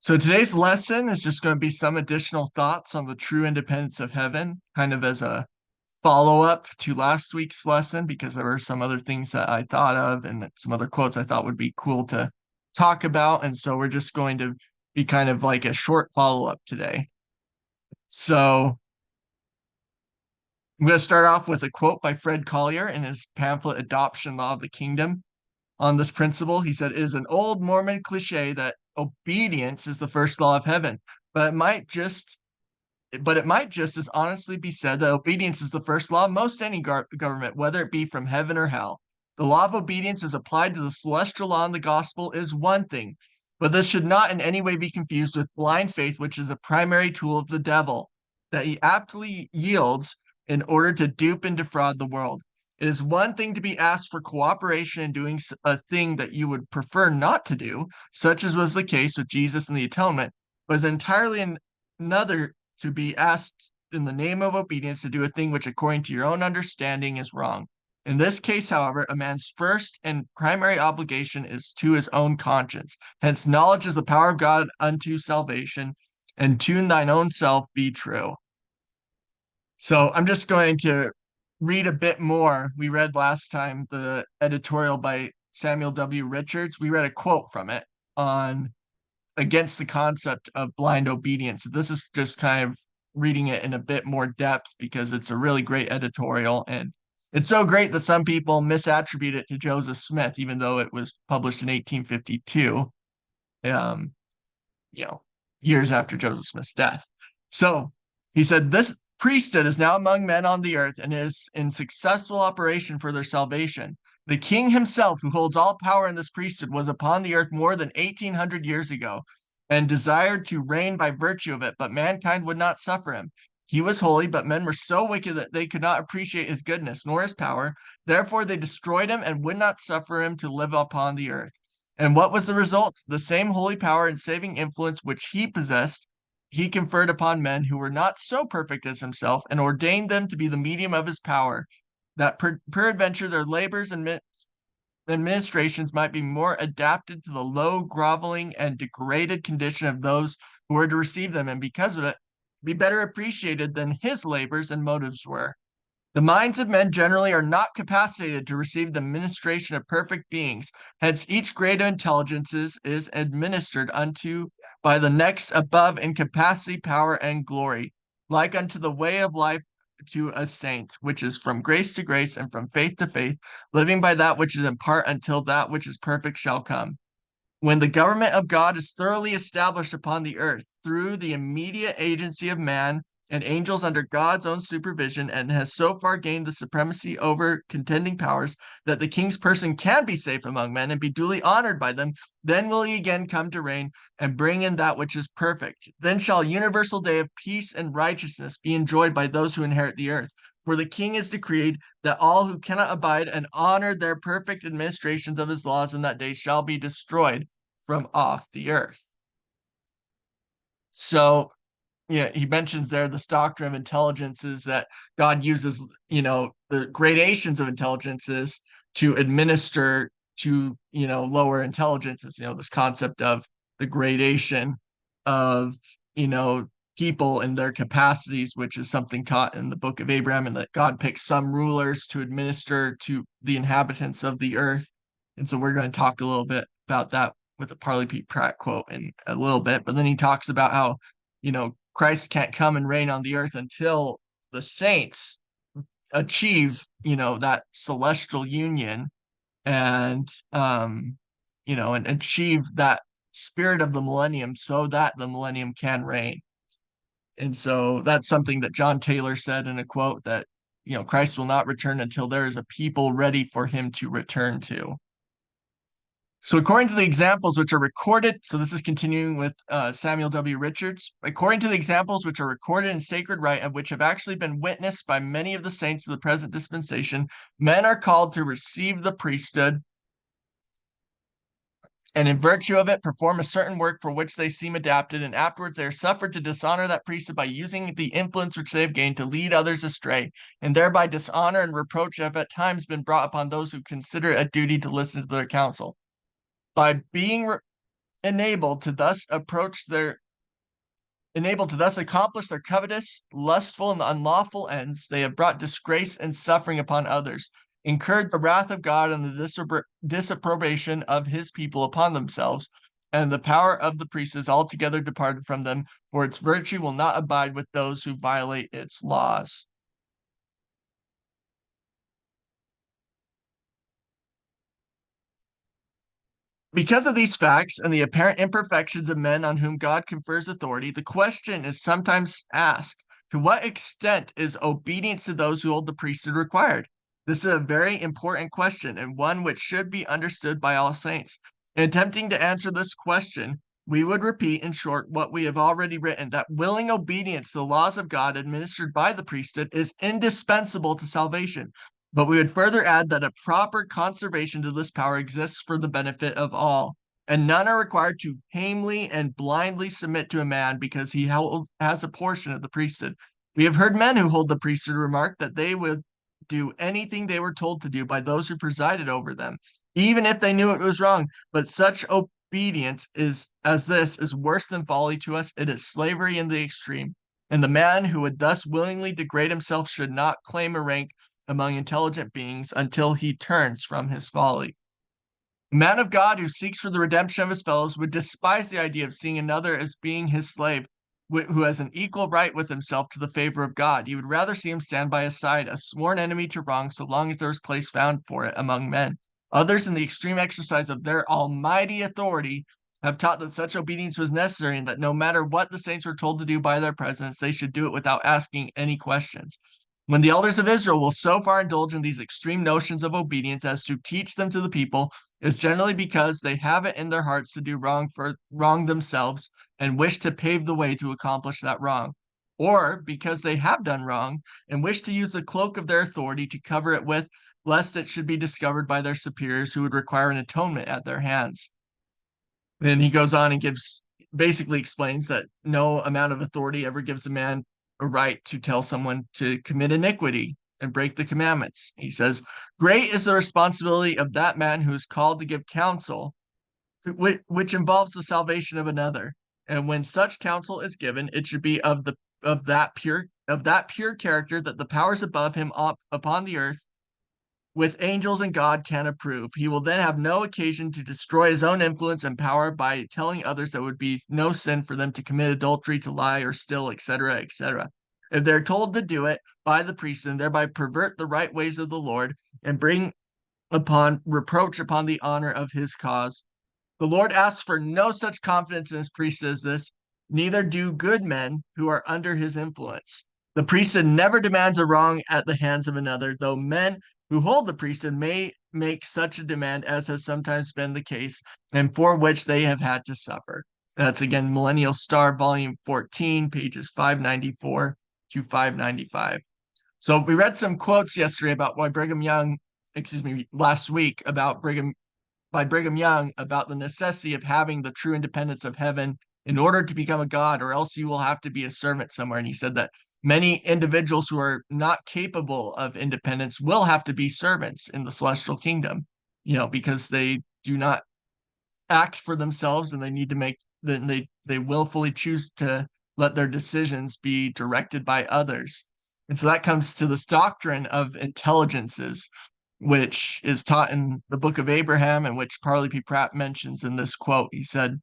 So today's lesson is just going to be some additional thoughts on the true independence of heaven, kind of as a follow-up to last week's lesson, because there were some other things that I thought of and some other quotes I thought would be cool to talk about. And so we're just going to be kind of like a short follow-up today. So I'm going to start off with a quote by Fred Collier in his pamphlet Adoption Law of the Kingdom. On this principle, he said, it is an old Mormon cliche that obedience is the first law of heaven, but it might just as honestly be said that obedience is the first law of most any government, whether it be from heaven or hell. The law of obedience as applied to the celestial law in the gospel is one thing, but this should not in any way be confused with blind faith, which is a primary tool of the devil, that he aptly yields in order to dupe and defraud the world. It is one thing to be asked for cooperation in doing a thing that you would prefer not to do, such as was the case with Jesus and the atonement, but is entirely another to be asked in the name of obedience to do a thing which, according to your own understanding, is wrong. In this case, however, a man's first and primary obligation is to his own conscience. Hence, knowledge is the power of God unto salvation, and tune thine own self be true. So I'm just going to read a bit more. We read last time the editorial by Samuel W. Richards. We read a quote from it on against the concept of blind obedience. This is just kind of reading it in a bit more depth because it's a really great editorial. And it's so great that some people misattribute it to Joseph Smith, even though it was published in 1852, um, you know, years after Joseph Smith's death. So he said, this priesthood is now among men on the earth and is in successful operation for their salvation. The king himself, who holds all power in this priesthood, was upon the earth more than 1800 years ago and desired to reign by virtue of it, but mankind would not suffer him. He was holy, but men were so wicked that they could not appreciate his goodness nor his power. Therefore, they destroyed him and would not suffer him to live upon the earth. And what was the result? The same holy power and saving influence which he possessed, he conferred upon men who were not so perfect as himself, and ordained them to be the medium of his power, that peradventure their labors and administrations might be more adapted to the low, groveling, and degraded condition of those who were to receive them, and because of it, be better appreciated than his labors and motives were. The minds of men generally are not capacitated to receive the ministration of perfect beings. Hence, each grade of intelligences is administered unto by the next above in capacity, power, and glory, like unto the way of life to a saint, which is from grace to grace and from faith to faith, living by that which is in part until that which is perfect shall come. When the government of God is thoroughly established upon the earth through the immediate agency of man and angels under God's own supervision, and has so far gained the supremacy over contending powers that the king's person can be safe among men and be duly honored by them, then will he again come to reign and bring in that which is perfect. Then shall a universal day of peace and righteousness be enjoyed by those who inherit the earth. For the king has decreed that all who cannot abide and honor their perfect administrations of his laws in that day shall be destroyed from off the earth. So, yeah, he mentions there this doctrine of intelligences that God uses, the gradations of intelligences to administer to, lower intelligences, this concept of the gradation of, people and their capacities, which is something taught in the book of Abraham, and that God picks some rulers to administer to the inhabitants of the earth. And so we're going to talk a little bit about that with a Parley P. Pratt quote in a little bit. But then he talks about how, Christ can't come and reign on the earth until the saints achieve, that celestial union and, and achieve that spirit of the millennium so that the millennium can reign. And so that's something that John Taylor said in a quote that, Christ will not return until there is a people ready for him to return to. So according to the examples which are recorded, so this is continuing with Samuel W. Richards, according to the examples which are recorded in sacred right and which have actually been witnessed by many of the saints of the present dispensation, men are called to receive the priesthood and in virtue of it perform a certain work for which they seem adapted, and afterwards they are suffered to dishonor that priesthood by using the influence which they have gained to lead others astray, and thereby dishonor and reproach have at times been brought upon those who consider it a duty to listen to their counsel. By being enabled to thus approach their enabled to thus accomplish their covetous, lustful, and unlawful ends, they have brought disgrace and suffering upon others, incurred the wrath of God and the disapprobation of his people upon themselves, and the power of the priest is altogether departed from them, for its virtue will not abide with those who violate its laws. Because of these facts and the apparent imperfections of men on whom God confers authority, the question is sometimes asked, to what extent is obedience to those who hold the priesthood required? This is a very important question and one which should be understood by all saints. In attempting to answer this question, we would repeat in short what we have already written, that willing obedience to the laws of God administered by the priesthood is indispensable to salvation. But we would further add that a proper conservation to this power exists for the benefit of all, and none are required to tamely and blindly submit to a man because he has a portion of the priesthood. We have heard men who hold the priesthood remark that they would do anything they were told to do by those who presided over them, even if they knew it was wrong. But such obedience as this is worse than folly to us. It is slavery in the extreme. And the man who would thus willingly degrade himself should not claim a rank among intelligent beings until he turns from his folly. A man of God who seeks for the redemption of his fellows would despise the idea of seeing another as being his slave, who has an equal right with himself to the favor of God. He would rather see him stand by his side, a sworn enemy to wrong, so long as there is place found for it among men. Others, in the extreme exercise of their almighty authority, have taught that such obedience was necessary, and that no matter what the saints were told to do by their presidents, they should do it without asking any questions. When the elders of Israel will so far indulge in these extreme notions of obedience as to teach them to the people, it's generally because they have it in their hearts to do wrong themselves and wish to pave the way to accomplish that wrong, or because they have done wrong and wish to use the cloak of their authority to cover it with, lest it should be discovered by their superiors who would require an atonement at their hands. Then he goes on and basically explains that no amount of authority ever gives a man a right to tell someone to commit iniquity and break the commandments. He says, great is the responsibility of that man who is called to give counsel, which involves the salvation of another. And when such counsel is given, it should be of that pure character that the powers above him upon the earth with angels and God can approve. He will then have no occasion to destroy his own influence and power by telling others that it would be no sin for them to commit adultery, to lie, or steal, etc., etc. If they're told to do it by the priest and thereby pervert the right ways of the Lord and bring upon reproach upon the honor of his cause. The Lord asks for no such confidence in his priests as this, neither do good men who are under his influence. The priesthood never demands a wrong at the hands of another, though men who hold the priesthood may make such a demand as has sometimes been the case, and for which they have had to suffer. That's again Millennial Star, Volume 14, pages 594 to 595. So we read some quotes yesterday about why last week about Brigham Young about the necessity of having the true independence of heaven in order to become a god, or else you will have to be a servant somewhere. And he said that many individuals who are not capable of independence will have to be servants in the celestial kingdom, because they do not act for themselves and they need to they willfully choose to let their decisions be directed by others. And so that comes to this doctrine of intelligences, which is taught in the book of Abraham, and which Parley P. Pratt mentions in this quote. He said,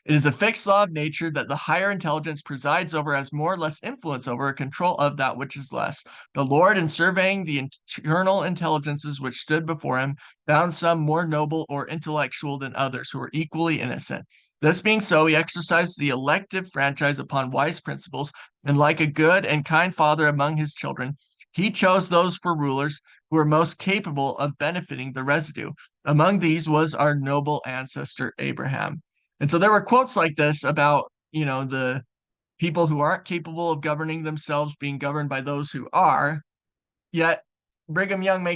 it is a fixed law of nature that the higher intelligence presides over, has more or less influence over, a control of that which is less. The Lord, in surveying the internal intelligences which stood before him, found some more noble or intellectual than others, who were equally innocent. This being so, he exercised the elective franchise upon wise principles, and like a good and kind father among his children, he chose those for rulers who were most capable of benefiting the residue. Among these was our noble ancestor Abraham. And so there were quotes like this about, the people who aren't capable of governing themselves being governed by those who are. Yet Brigham Young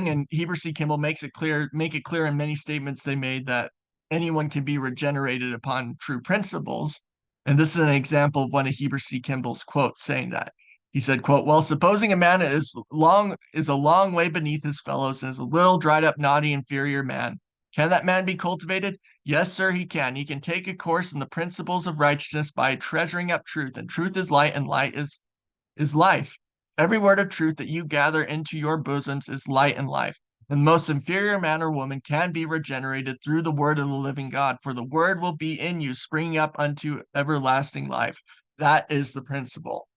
and Heber C. Kimball make it clear in many statements they made that anyone can be regenerated upon true principles. And this is an example of one of Heber C. Kimball's quotes saying that. He said, quote, well, supposing a man is a long way beneath his fellows and is a little dried up, naughty, inferior man, Can that man be cultivated? Yes, sir, he can. He can take a course in the principles of righteousness by treasuring up truth, and truth is light, and light is life. Every word of truth that you gather into your bosoms is light and life. And the most inferior man or woman can be regenerated through the word of the living God, for the word will be in you, springing up unto everlasting life. That is the principle.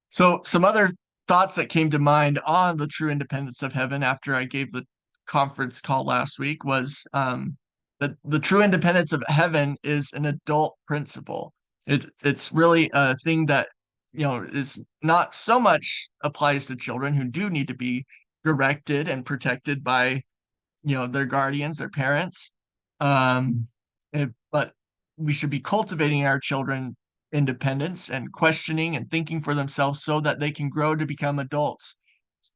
So, some other thoughts that came to mind on the true independence of heaven after I gave the conference call last week was that the true independence of heaven is an adult principle. It's really a thing that, is not so much applies to children who do need to be directed and protected by, their guardians, their parents. But we should be cultivating our children independence and questioning and thinking for themselves so that they can grow to become adults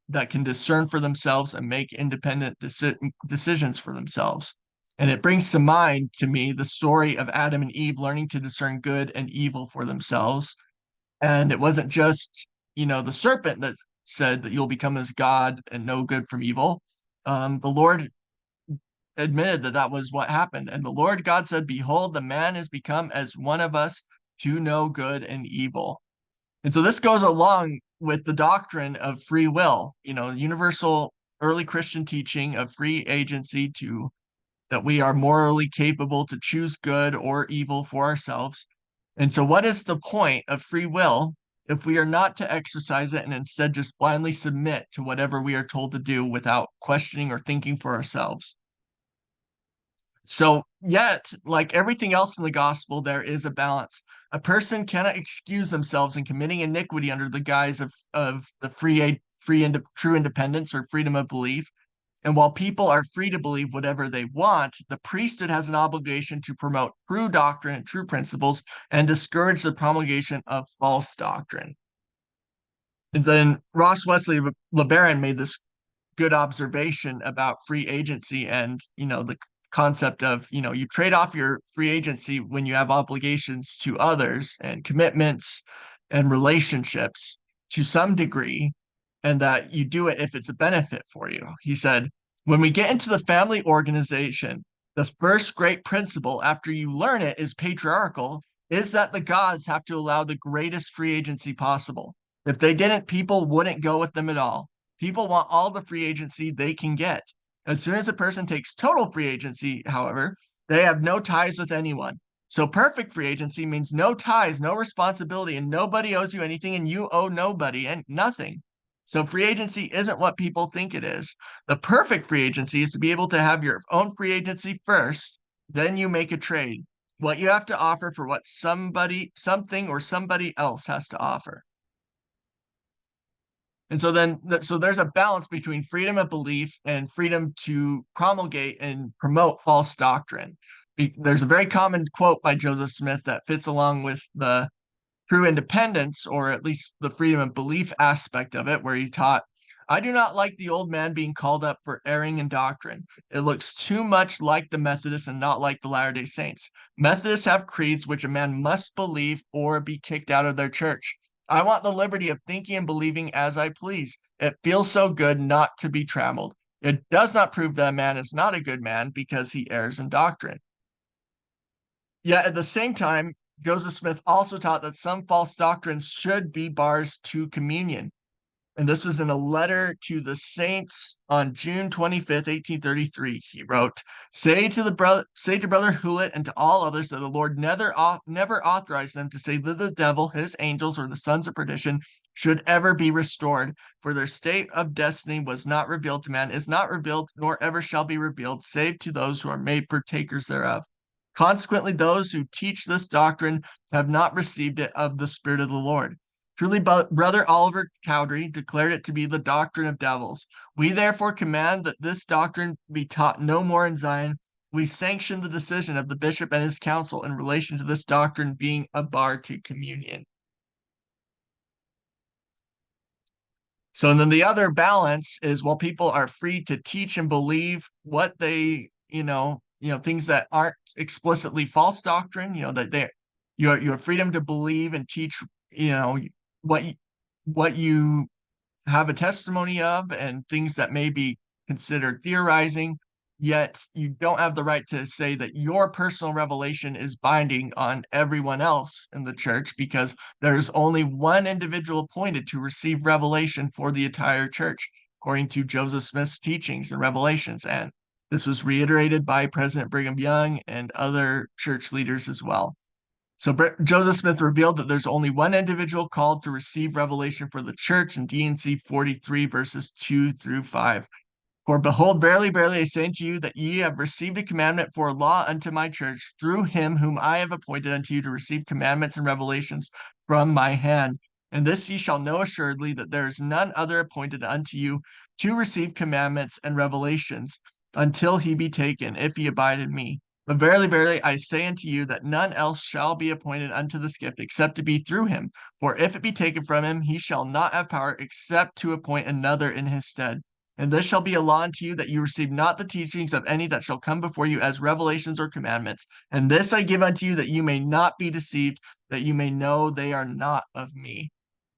that can discern for themselves and make independent decisions for themselves. And it brings to mind to me the story of Adam and Eve learning to discern good and evil for themselves. And it wasn't just, the serpent that said that you'll become as God and know good from evil. The Lord admitted that that was what happened. And the Lord God said, "Behold, the man is become as one of us to know good and evil." And so this goes along with the doctrine of free will, universal early Christian teaching of free agency to that we are morally capable to choose good or evil for ourselves. And so, what is the point of free will if we are not to exercise it and instead just blindly submit to whatever we are told to do without questioning or thinking for ourselves? So, yet, like everything else in the gospel, there is a balance. A person cannot excuse themselves in committing iniquity under the guise of the true independence or freedom of belief. And while people are free to believe whatever they want, the priesthood has an obligation to promote true doctrine and true principles and discourage the promulgation of false doctrine. And then Ross Wesley LeBaron made this good observation about free agency and, the concept of, you trade off your free agency when you have obligations to others and commitments and relationships to some degree, and that you do it if it's a benefit for you. He said, when we get into the family organization, the first great principle after you learn it is patriarchal, is that the gods have to allow the greatest free agency possible. If they didn't, people wouldn't go with them at all. People want all the free agency they can get. As soon as a person takes total free agency, however, they have no ties with anyone. So perfect free agency means no ties, no responsibility, and nobody owes you anything, and you owe nobody and nothing. So free agency isn't what people think it is. The perfect free agency is to be able to have your own free agency first, then you make a trade. What you have to offer for what something, or somebody else has to offer. And so so there's a balance between freedom of belief and freedom to promulgate and promote false doctrine. There's a very common quote by Joseph Smith that fits along with the true independence, or at least the freedom of belief aspect of it, where he taught, "I do not like the old man being called up for erring in doctrine. It looks too much like the Methodists and not like the Latter-day Saints. Methodists have creeds which a man must believe or be kicked out of their church. I want the liberty of thinking and believing as I please. It feels so good not to be trammeled. It does not prove that a man is not a good man because he errs in doctrine." Yet at the same time, Joseph Smith also taught that some false doctrines should be bars to communion. And this was in a letter to the saints on June 25th, 1833. He wrote, say to Brother Hewlett and to all others that the Lord never authorized them to say that the devil, his angels, or the sons of perdition should ever be restored, for their state of destiny was not revealed to man, is not revealed, nor ever shall be revealed, save to those who are made partakers thereof. Consequently, those who teach this doctrine have not received it of the Spirit of the Lord. Truly, Brother Oliver Cowdery declared it to be the doctrine of devils. We therefore command that this doctrine be taught no more in Zion. We sanction the decision of the bishop and his council in relation to this doctrine being a bar to communion. So, and then the other balance is, while people are free to teach and believe what they, things that aren't explicitly false doctrine, that your freedom to believe and teach, what what you have a testimony of, and things that may be considered theorizing, yet you don't have the right to say that your personal revelation is binding on everyone else in the church, because there's only one individual appointed to receive revelation for the entire church, according to Joseph Smith's teachings and revelations. And this was reiterated by President Brigham Young and other church leaders as well. So Joseph Smith revealed that there's only one individual called to receive revelation for the church in D&C 43, verses 2 through 5. For behold, verily, verily, I say unto you that ye have received a commandment for a law unto my church through him whom I have appointed unto you to receive commandments and revelations from my hand. And this ye shall know assuredly, that there is none other appointed unto you to receive commandments and revelations until he be taken, if he abide in me. But verily, verily, I say unto you that none else shall be appointed unto this gift, except to be through him. For if it be taken from him, he shall not have power except to appoint another in his stead. And this shall be a law unto you, that you receive not the teachings of any that shall come before you as revelations or commandments. And this I give unto you, that you may not be deceived, that you may know they are not of me.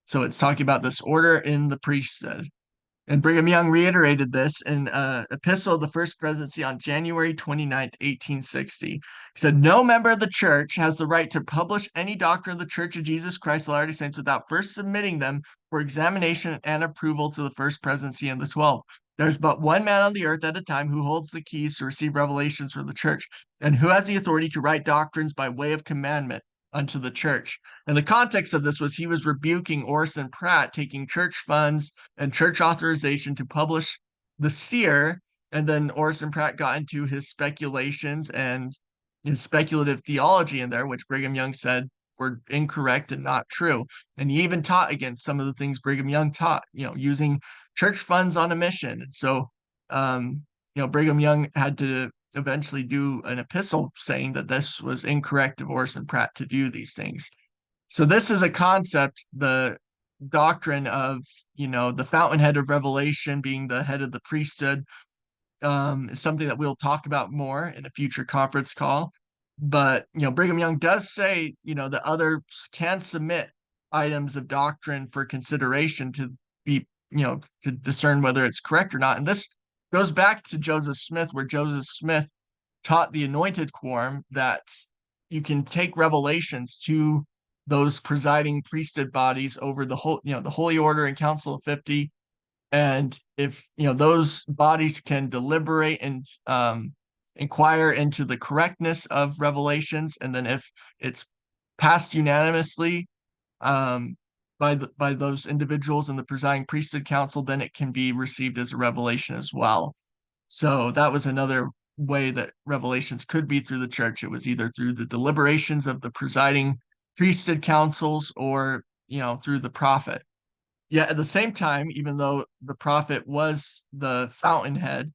So it's talking about this order in the priesthood. And Brigham Young reiterated this in an epistle of the First Presidency on January 29th, 1860. He said, no member of the church has the right to publish any doctrine of the Church of Jesus Christ of Latter-day Saints without first submitting them for examination and approval to the First Presidency and the 12. There's but one man on the earth at a time who holds the keys to receive revelations from the church, and who has the authority to write doctrines by way of commandment unto the church. And the context of this was he was rebuking Orson Pratt taking church funds and church authorization to publish the seer. And then Orson Pratt got into his speculations and his speculative theology in there, which Brigham Young said were incorrect and not true. And he even taught against some of the things Brigham Young taught, using church funds on a mission. And so, Brigham Young had to eventually do an epistle saying that this was incorrect of Orson Pratt to do these things. So this is a concept, the doctrine of, the fountainhead of revelation being the head of the priesthood, is something that we'll talk about more in a future conference call. But, Brigham Young does say, that others can submit items of doctrine for consideration to be, to discern whether it's correct or not. And this goes back to Joseph Smith, where Joseph Smith taught the anointed quorum that you can take revelations to those presiding priesthood bodies over the whole, the Holy Order and Council of 50. And if, those bodies can deliberate and inquire into the correctness of revelations, and then if it's passed unanimously by those individuals in the presiding priesthood council, then it can be received as a revelation as well. So that was another way that revelations could be through the church. It was either through the deliberations of the presiding priesthood councils or, through the prophet. Yet at the same time, even though the prophet was the fountainhead,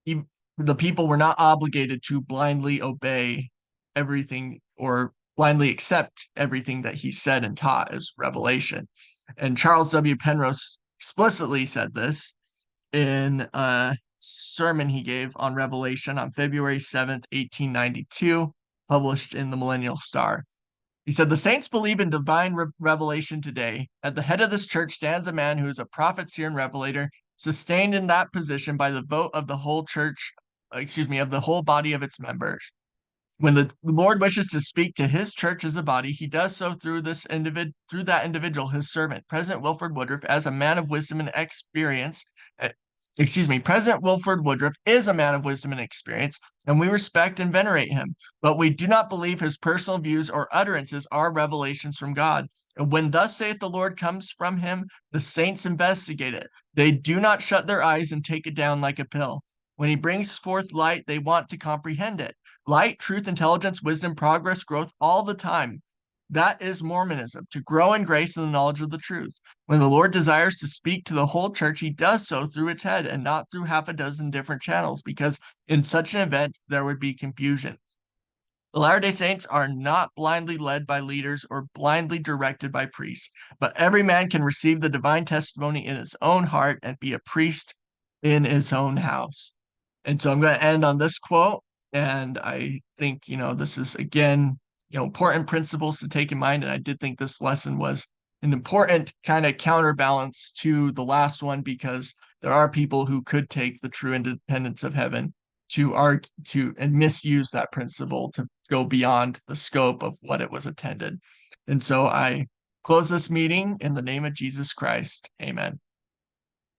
the people were not obligated to blindly obey everything or blindly accept everything that he said and taught as revelation. And Charles W. Penrose explicitly said this in a sermon he gave on Revelation on February 7th, 1892, published in the Millennial Star. He said, the saints believe in divine revelation today. At the head of this church stands a man who is a prophet, seer, and revelator, sustained in that position by the vote of the whole church, of the whole body of its members. When the Lord wishes to speak to his church as a body, he does so through that individual, his servant, President Wilford Woodruff, as a man of wisdom and experience. President Wilford Woodruff is a man of wisdom and experience, and we respect and venerate him, but we do not believe his personal views or utterances are revelations from God. And when thus saith the Lord comes from him, the saints investigate it. They do not shut their eyes and take it down like a pill. When he brings forth light, they want to comprehend it. Light, truth, intelligence, wisdom, progress, growth, all the time. That is Mormonism, to grow in grace and the knowledge of the truth. When the Lord desires to speak to the whole church, he does so through its head and not through half a dozen different channels, because in such an event, there would be confusion. The Latter-day Saints are not blindly led by leaders or blindly directed by priests, but every man can receive the divine testimony in his own heart and be a priest in his own house. And so I'm going to end on this quote. And I think, this is, again, important principles to take in mind. And I did think this lesson was an important kind of counterbalance to the last one, because there are people who could take the true independence of heaven and misuse that principle to go beyond the scope of what it was intended. And so I close this meeting in the name of Jesus Christ. Amen.